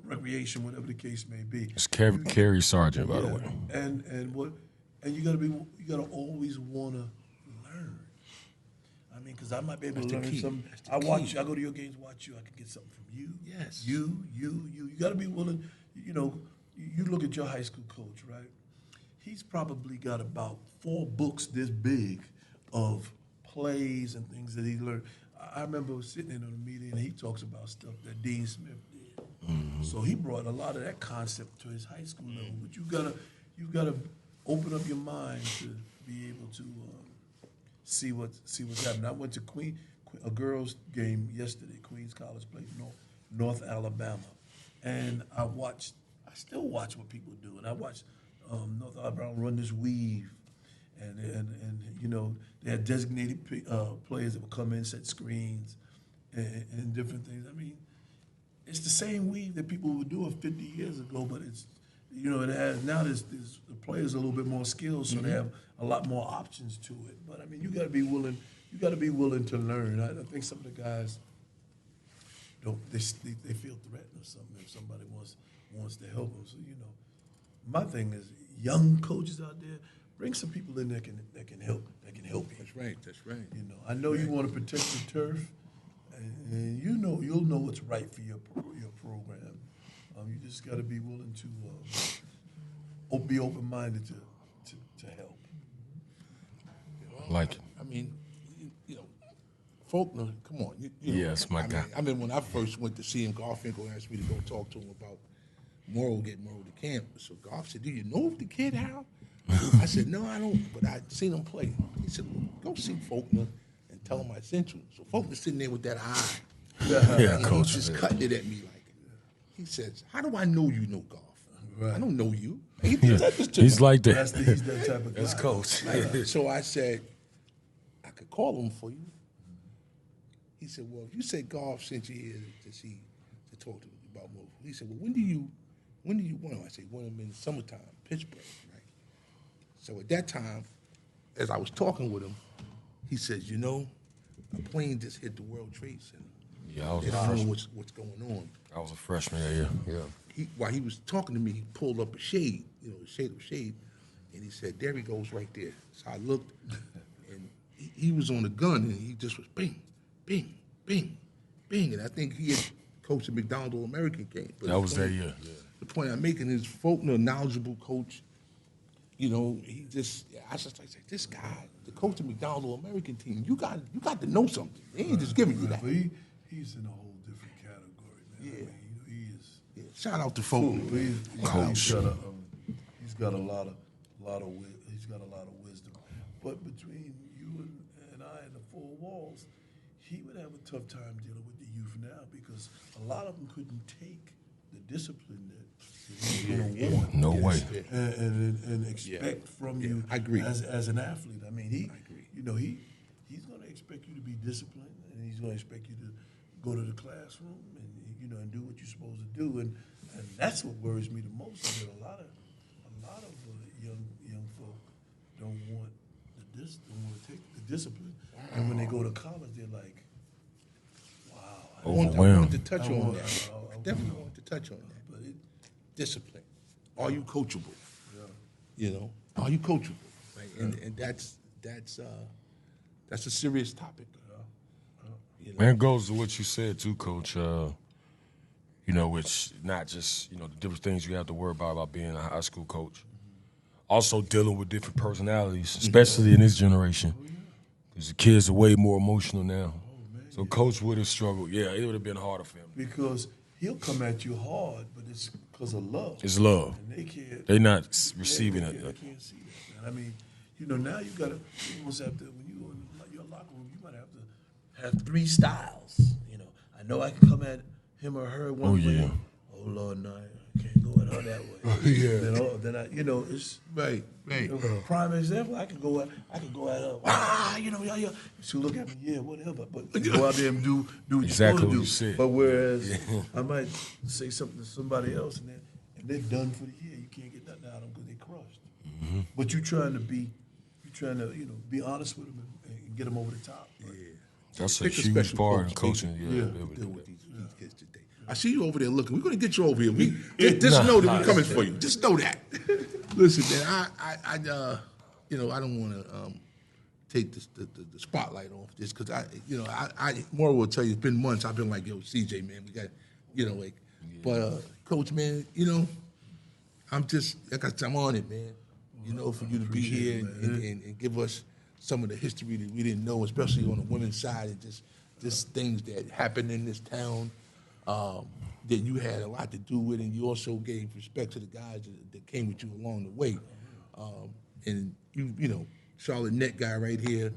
recreation, whatever the case may be. It's Kerry Sargent, by the way. And you gotta always wanna learn. I mean, because I might be able to learn something. I go to your games, watch you. I can get something from you. Yes. You gotta be willing. You look at your high school coach, right? He's probably got about 4 books this big of plays and things that he learned. I remember sitting in on a meeting and he talks about stuff that Dean Smith did. So he brought a lot of that concept to his high school level. But you gotta open up your mind to be able to see what's happening. I went to a girls' game yesterday. Queens College played North Alabama, and I still watch what people do, and I watched North Alabama run this weave, and they had designated players that would come in, set screens, and different things. I mean, it's the same weave that people were doing 50 years ago, but it's it has now. The players are a little bit more skilled, so they have a lot more options to it. But I mean, you got to be willing. You got to be willing to learn. I think some of the guys don't. They feel threatened or something if somebody wants to help them. So my thing is, young coaches out there, bring some people in that can help you. That's right. I know you want to protect the turf, and you'll know what's right for your program. You just got to be willing to be open-minded to help. Like it. I mean, Faulkner, come on. Yes, my guy. I mean, when I first went to see him, Garfinkel asked me to go talk to him Morrow to camp. So Goff said, "Do you know the kid, Hal?" I said, "No, I don't, but I seen him play." He said, "Well, go see Faulkner and tell him I sent you." So Faulkner's sitting there with that eye. Yeah, and coach. He's just cutting it at me like, he says, "How do I know you know Goff? Right. I don't know you." He's like that. He's that type of guy. That's coach. So I said, "I could call him for you." He said, "Well, if you say Goff sent you here to talk to me about Mo," he said, "Well, when do you want him?" I said, "Want him in the summertime, Pittsburgh, right?" So at that time, as I was talking with him, he says, "You know, a plane just hit the World Trade Center. Yeah, I was They a don't know freshman. what's going on." I was a freshman that year. Yeah. While he was talking to me, he pulled up a shade, a shade of shade, and he said, "There he goes right there." So I looked, and he was on a gun, and he just was bing, bing, bing, bing. And I think he had coached the McDonald All-American game. But That was that year. Yeah. the point I'm making is Faulkner, knowledgeable coach, I just like, this guy, the coach of the McDonald All-American team, you got to know something. They ain't just giving you that. But he's in a whole different category, man. Yeah. I mean, he is. Yeah, shout out to Faulkner. Coach. He's got a lot of wisdom. But between you and I and the four walls, he would have a tough time dealing with the youth now because a lot of them couldn't take the discipline that he's going to want. No way. And expect from you. I agree. As an athlete. I mean, I agree. He's going to expect you to be disciplined, and he's going to expect you to go to the classroom and do what you're supposed to do, and that's what worries me the most. Is that a lot of young folk don't want to take the discipline, and when they go to college, they're like, wow. I want to touch on that. I definitely want to touch on that. But discipline. Are you coachable? Yeah. Are you coachable? Right? And that's a serious topic. Man, it goes to what you said too, Coach. Which not just the different things you have to worry about being a high school coach. Also dealing with different personalities, especially in this generation, because the kids are way more emotional now. So Coach would have struggled. Yeah, it would have been harder for him. Because he'll come at you hard, but it's because of love. It's love. And they can't. They're not receiving They it. can't see that, man. I mean, now you got to almost have to, when you go in your locker room, you might have to have 3 styles. I know I can come at him or her one way. Yeah. Oh, Lord, no, I can't go at her that way. Then I, it's Right. prime example. I could go at her. Yeah. She'll look at me, yeah, whatever. But go out there and do what Exactly you're what you supposed to do. said. But whereas I might say something to somebody else and they're done for the year. You can't get nothing out of them because they're crushed. Mm-hmm. But you're trying to be honest with them and get them over the top. Right? Yeah. That's a Pick a huge special part in coach, coaching. Yeah. Deal with these kids today. I see you over there looking. We're going to get you over here. Just know that we're coming for you. Just know that. Listen, man, I don't want to take the spotlight off this because I more will tell you it's been months. I've been like, yo, CJ, man, we got, but Coach, man, I'm on it, man. For you to be here and give us some of the history that we didn't know, especially on the women's side, and just things that happened in this town that you had a lot to do with, and you also gave respect to the guys that came with you along the way. And Charlotte Net guy right here.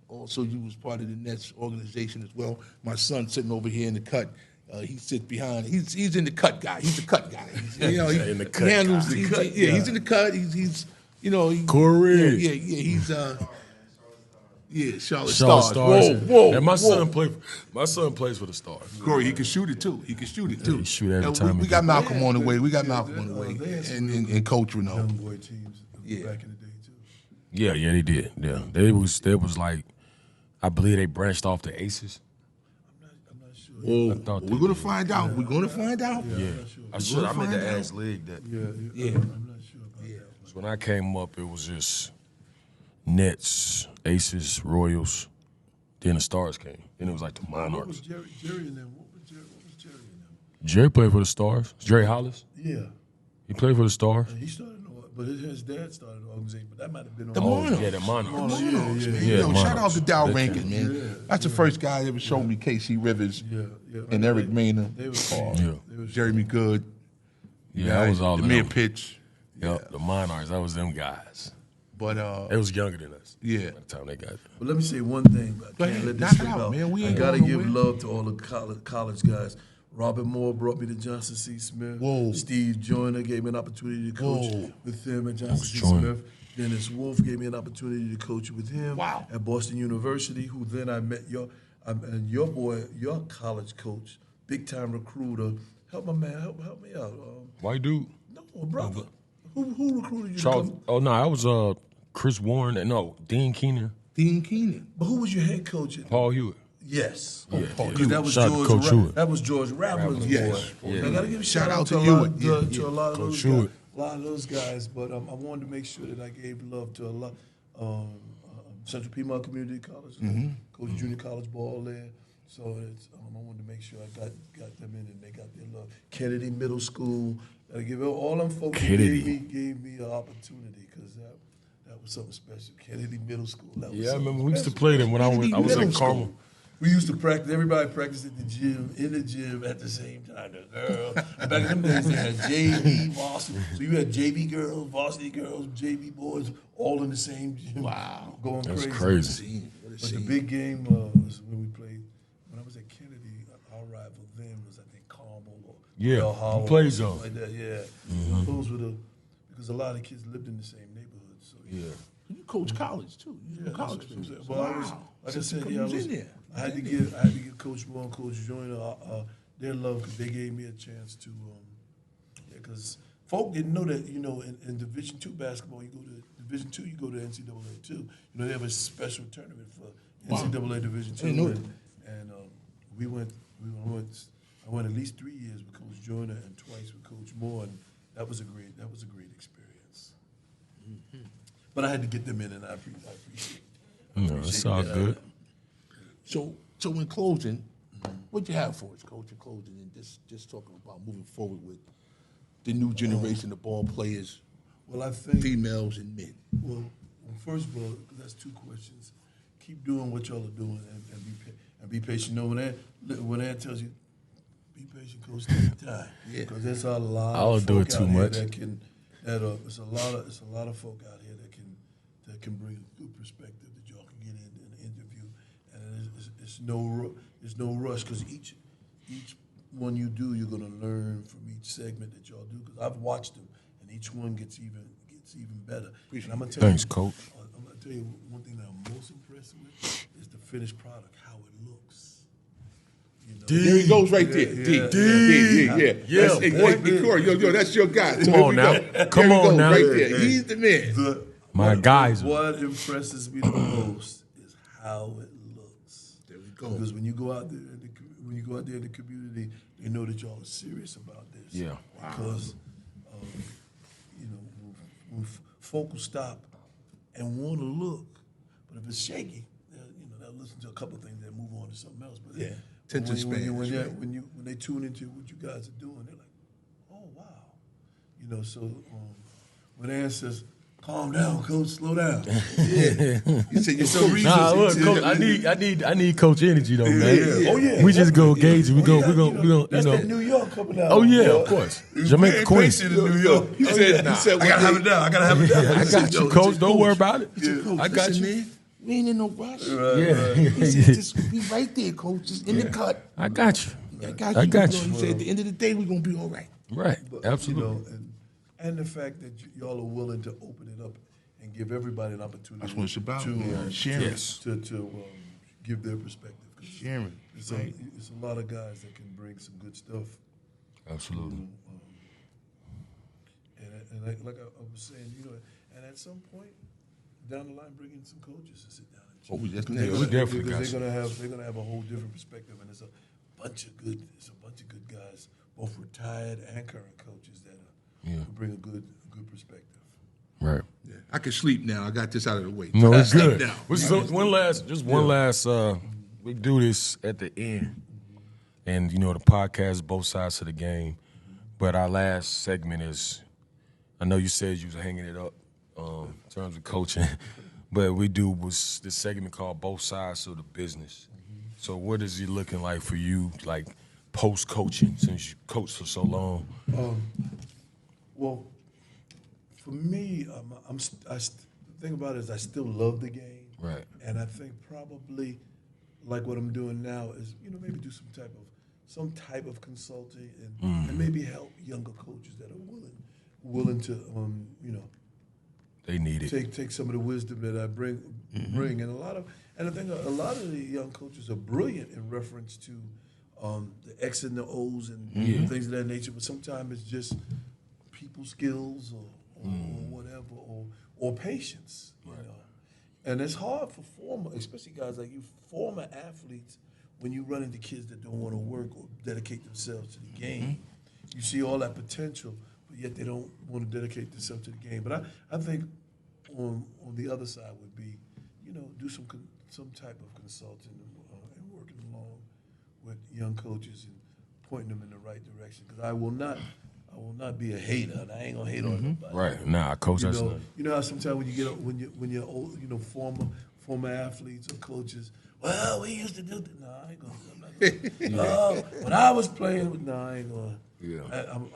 Also, you was part of the Nets organization as well. My son sitting over here in the cut. He sits behind. He's in the cut guy. He's the cut guy. In the cut he handles. guy. He's in the cut. He's Correct. Yeah. He's Charlotte Stars. Stars. Whoa. And my son plays for the Stars. Corey, he can shoot it too. He shoot every time We he got gets- Malcolm on the way. And Coach Renault. Young boy teams back in the day too. Yeah, they did. Yeah, they was like, I believe they branched off the Aces. I'm not sure. Oh, thought we're gonna find out. We're gonna find out. Yeah, I meant to ask League that. Yeah. I'm not sure about that. So when I came up, it was just Nets, Aces, Royals. Then the Stars came. Then it was like the What was Monarchs. Jerry and them? What was Jerry and them? Jerry played for the Stars. Jerry Hollis. Yeah. He played for the Stars. He started, but his dad started the organization, but that might have been The on. Monarchs. Yeah, the Monarchs. Monarchs, man. Yeah, Yo, shout out Monarchs. to Dow They Rankin, came. man. That's the first guy that ever showed me KC Rivers Yeah. and Eric Maynard, They was Yeah. They was Jeremy Good. Yeah, I was all the in mid them. pitch. Yep, the Monarchs, that was them guys. But They was younger than us. Yeah. By the time they got there. But let me say one thing. I Go can't ahead, let knock this it slip out, out. man. We I ain't gotta going give nowhere. love to all the college guys. Robert Moore brought me to Johnson C. Smith. Whoa. Steve Joyner gave me an opportunity to coach Whoa. with him at Johnson C. Joyner. Smith. Dennis Wolf gave me an opportunity to coach with him Wow. at Boston University, who then I met and your boy, your college coach, big time recruiter. Help my man, help me out. White dude. No, brother. Who recruited you Charles. to come? Oh, no, I was Chris Warren. No, Dean Keenan. Dean Keenan. But who was your head coach? Paul Hewitt. Yes. Paul Because that was Shout out to Coach Hewitt. That was George Ravelin's Yes. boy. Yeah. I got to give a Shout shout out out to to Hewitt. to a lot of Coach those Hewitt. guys. A lot of those guys, but I wanted to make sure that I gave love to a lot. Central Piedmont Community College, Coach Junior College ball there. So it's, I wanted to make sure I got them in and they got their love. Kennedy Middle School. I give all them folks who Kennedy. gave me an opportunity because that was something special. Kennedy Middle School. That was Yeah, I something remember we used to special. play them when I was Middle in school. Carmel. We used to practice. Everybody practiced at the gym, in the gym at the same time. The girls. Back in them days, they had JV, varsity. So you had JV girls, varsity girls, JV boys, all in the same gym. Wow. Going That's crazy. crazy. But the big game was when we played. When I was at Kennedy, our rival then was I think Carmel or Yeah, Bell Hollow the play or zone. something like that. Yeah, those were because a lot of the kids lived in the same neighborhood. So Yeah. You coach college too. You yeah, college. that's what I'm saying. Wow. Well, I was, like I said, You yeah, was in there. I had to give Coach Moore and Coach Joyner their love because they gave me a chance to, because folk didn't know that, in Division II basketball, you go to Division II, you go to NCAA too. They have a special tournament for NCAA Division II. didn't know And I went at least 3 years with Coach Joyner and twice with Coach Moore, and that was a great experience. But I had to get them in, and I appreciate it. No, it's all good. So in closing, what you have for us, Coach, in closing, and just talking about moving forward with the new generation of ball players, Well, I think females and men. Well, first of all, that's two questions. Keep doing what y'all are doing and be patient. When Ed tells you, be patient, Coach, take your time. Yeah. Because there's a lot I'll of do folk it too out here much. it's a lot of folk out here that can bring a good perspective that y'all can get in an interview. And it's no rush because each one you do, you're gonna learn from each segment that y'all do. Because I've watched them, and each one gets even better. And I'm gonna tell Thanks, you, Coach. I'm gonna tell you one thing that I'm most impressed with is the finished product, how it looks. There he goes right there. Yeah, D. Yeah. Yeah, That's, boy. hey, Corey, yo, that's your guy. Come on now. Come There he on goes now. right there. He's the man. My guys. What impresses me the most is how it looks. There we go. Because when you go out there, in the community, they know that y'all are serious about this. Yeah. Because when folk will stop and want to look, but if it's shaky, they'll listen to a couple of things and move on to something else. But Yeah. Attention span. when they tune into what you guys are doing, they're like, oh wow. So when Ann says, calm down, Coach, slow down. Yeah. You said you're so Nah, look, Coach, I need Coach energy though, man. yeah. Oh, yeah. We just go gauge it. We go, That's that New York coming out. Oh yeah, boy. of course. Jamaica Queen. in New York. You said, I gotta have it down. I gotta have it down. I got you, Coach. Don't worry about it. I got Listen, you. man, we ain't in no rush. Yeah, He said, just be right there, Coach. Just in the cut. I got you. I got you. I got He you. said, at the end of the day, we're going to be all right. Right, absolutely. And the fact that y'all are willing to open it up and give everybody an opportunity. That's what it's about, To, man. Sharing. Yes. to give their perspective. 'Cause Sharing. It's Right. it's a lot of guys that can bring some good stuff. Absolutely. And like I was saying, and at some point down the line, bring in some coaches to sit down and Oh, we just They're next. we gonna- definitely because got they're gonna have a whole different perspective, and it's a bunch of good guys, both retired and current coaches that bring a good perspective. Right. Yeah. I can sleep now. I got this out of the way. No, it's Sleep good. now. One last. We do this at the end, and the podcast is both sides of the game. But our last segment is, I know you said you was hanging it up in terms of coaching, but we do this segment called Both Sides of the Business. So what is it looking like for you, like post coaching, since you coached for so long? Well, for me, the thing about it is I still love the game. Right. And I think probably like what I'm doing now is, maybe do some type of consulting and maybe help younger coaches that are willing to, They need it. take some of the wisdom that I bring, and I think a lot of the young coaches are brilliant in reference to the X and the O's and things of that nature. But sometimes it's just people skills or whatever or patience, you know. And it's hard for especially guys like you, former athletes, when you run into kids that don't want to work or dedicate themselves to the game. You see all that potential, but yet they don't want to dedicate themselves to the game. But I think on the other side would be, do some type of consulting and working along with young coaches and pointing them in the right direction. Because I will not be a hater, and I ain't gonna hate on nobody. Right. Nah, coach. You know how sometimes when you're old, former athletes or coaches, well, we used to do that. No, I ain't gonna. When I was playing, no, I ain't gonna. Yeah.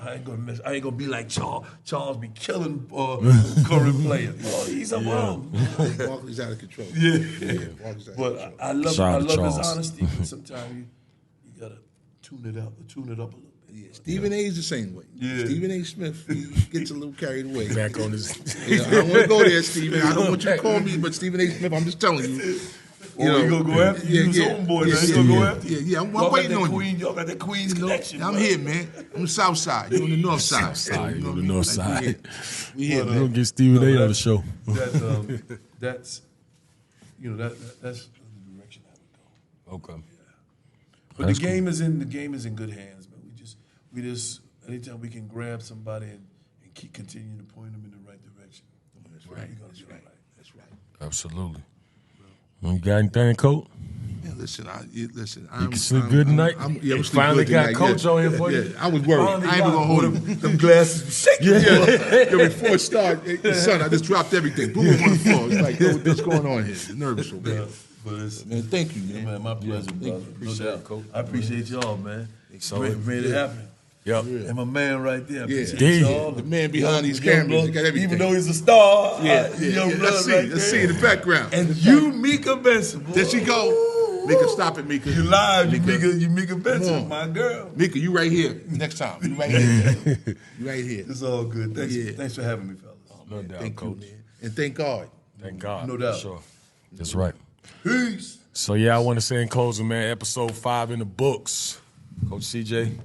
I ain't gonna miss. I ain't gonna be like Charles. Charles be killing current players. Oh, he's a bum. Barkley's out of control. Yeah. Barkley's out of control. But I love his honesty. But sometimes you gotta tune it up a little bit. Yeah, Stephen A's the same way. Yeah. Stephen A. Smith, he gets a little carried away. Back on his. I don't want to go there, Stephen. I don't want you to call me, but Stephen A. Smith, I'm just telling you. You gonna go after you? He's homeboy, man. You gonna go after you? Yeah. I'm waiting on you. Y'all got that Queens connection. I'm here, man. I'm the South Side. You on the North Side. You on the North Side. We here, We're man. gonna get Stephen A. on the show. That's that's the direction I would go. Okay. But That's the game is in good hands, man. We just anytime we can grab somebody and keep continuing to point them in the right direction. That's we're right. gonna That's be right. all right. That's right. Absolutely. You got anything, Coach? Yeah, listen. You can sleep good tonight. I'm finally good got tonight, Coach on here for you. Yeah, I was worried. I ain't even gonna hold him. Them glasses shaking. Yo, before it started, son, I just dropped everything. Boom on the floor. It's like, yo, what's going on here? I'm nervous over here. But it's, Man, thank you, man. man, my pleasure, brother. Appreciate No it, doubt. Coach. I appreciate y'all, man. So Made it happen. Yep. And my man right there. I Yeah. appreciate y'all. The man behind these Young cameras, blood, he got everything. Even though he's a star, young blood Let's see. right Let's there. see in the background. And you, Mika Benson. Boy. There she go. Mika, stop it, Mika. You live, you Mika Come Benson, on. my girl. Mika, you right here. Next time. You right here. You right here. It's all good. Thanks for having me, fellas. No doubt, Thank Coach. you, man. And thank God. Thank God. No doubt. For sure. That's right. Peace. So, yeah, I want to say in closing, man, episode 5 in the books. Coach CJ,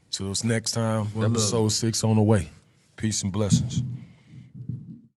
till next time, One love. episode 6 on the way. Peace and blessings.